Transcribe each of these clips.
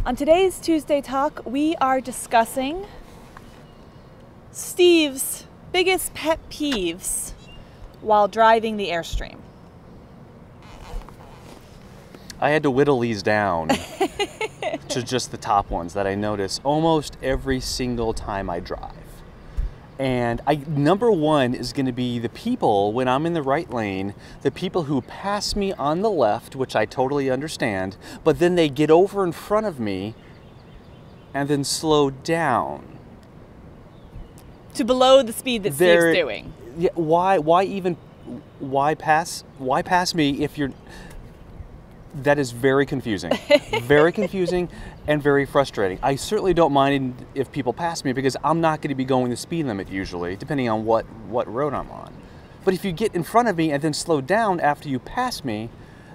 On today's Tuesday Talk, we are discussing Steve's biggest pet peeves while driving the Airstream. I had to whittle these down to just the top ones that I notice almost every single time I drive. And number one is going to be the people, when I'm in the right lane, the people who pass me on the left, which I totally understand, but then they get over in front of me and then slow down. To below the speed that Steve's doing. Yeah, why pass me if you're... That is very confusing. Very confusing and very frustrating. I certainly don't mind if people pass me because I'm not going to be going the speed limit usually, depending on what road I'm on. But if you get in front of me and then slow down after you pass me,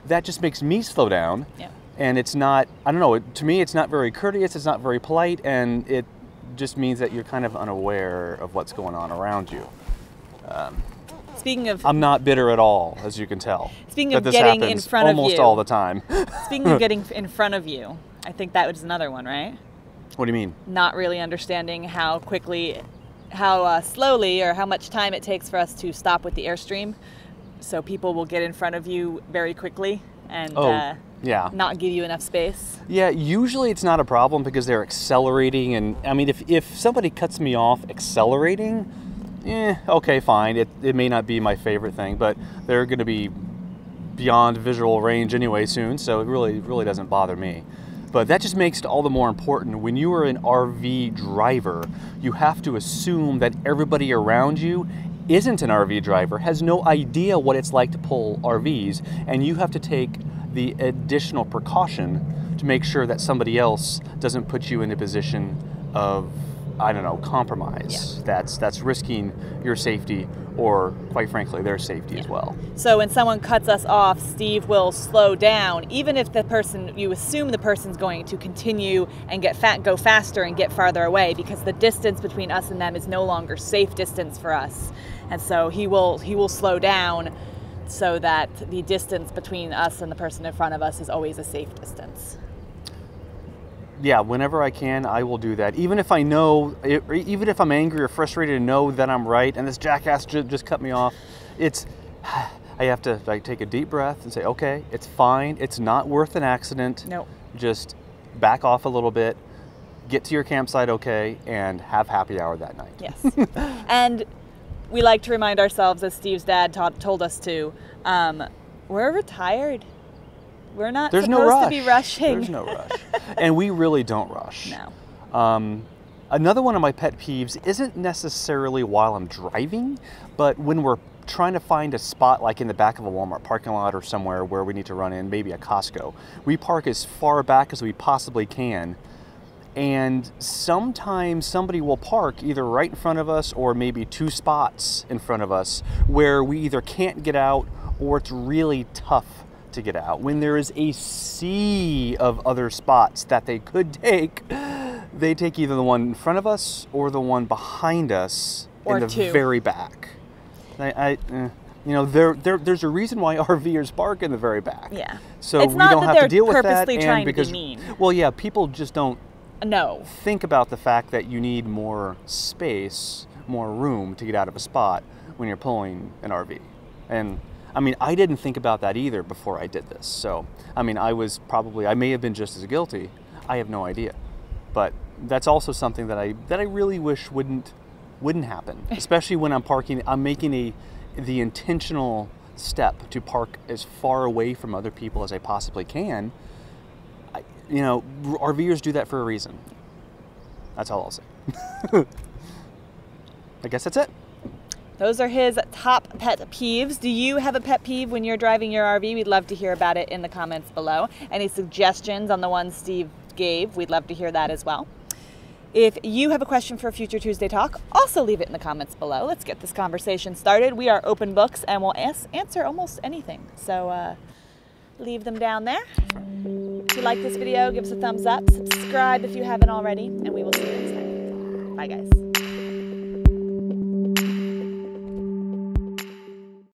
that just makes me slow down. Yeah. And it's not, I don't know, to me it's not very courteous, it's not very polite, and it just means that you're kind of unaware of what's going on around you. Speaking of... I'm not bitter at all, as you can tell. Speaking of getting in front of you. Almost all the time. Speaking of getting in front of you, I think that was another one, right? What do you mean? Not really understanding how slowly or how much time it takes for us to stop with the Airstream. So people will get in front of you very quickly and not give you enough space. Yeah, usually it's not a problem because they're accelerating. And I mean, if somebody cuts me off accelerating, okay, fine. It may not be my favorite thing, but they're going to be beyond visual range anyway soon, so it really doesn't bother me. But that just makes it all the more important. When you are an RV driver, you have to assume that everybody around you isn't an RV driver, has no idea what it's like to pull RVs, and you have to take the additional precaution to make sure that somebody else doesn't put you in a position of, I don't know, compromise. Yeah. That's risking your safety or, quite frankly, their safety as well. So when someone cuts us off, Steve will slow down, even if the person, you assume the person's going to continue and go faster and get farther away, because the distance between us and them is no longer safe distance for us. And so he will slow down so that the distance between us and the person in front of us is always a safe distance. Yeah, whenever I can, I will do that. Even if I know, even if I'm angry or frustrated and know that I'm right and this jackass just cut me off, I have to take a deep breath and say, okay, it's fine. It's not worth an accident. Nope. Just back off a little bit, get to your campsite okay, and have happy hour that night. Yes. And we like to remind ourselves, as Steve's dad told us to, we're retired. We're not supposed to be rushing. There's no rush. And we really don't rush. No. Another one of my pet peeves isn't necessarily while I'm driving, but when we're trying to find a spot like in the back of a Walmart parking lot or somewhere where we need to run in, maybe a Costco. We park as far back as we possibly can. And sometimes somebody will park either right in front of us or maybe 2 spots in front of us where we either can't get out or it's really tough to get out. When there is a sea of other spots that they could take, they take either the one in front of us or the one behind us or in the very back. You know, there's a reason why RVers park in the very back. Yeah. So we don't have to deal with that. And because, well, yeah, people just don't think about the fact that you need more space, more room to get out of a spot when you're pulling an RV. And I mean, I didn't think about that either before I did this. So, I mean, I may have been just as guilty. I have no idea. But that's also something that I really wish wouldn't happen. Especially when I'm parking, I'm making the intentional step to park as far away from other people as I possibly can. You know, RVers do that for a reason. That's all I'll say. I guess that's it. Those are his top pet peeves. Do you have a pet peeve when you're driving your RV? We'd love to hear about it in the comments below. Any suggestions on the ones Steve gave, we'd love to hear that as well. If you have a question for a future Tuesday Talk, also leave it in the comments below. Let's get this conversation started. We are open books and we'll answer almost anything. So leave them down there. If you like this video, give us a thumbs up. Subscribe if you haven't already, and we will see you next time. Bye, guys.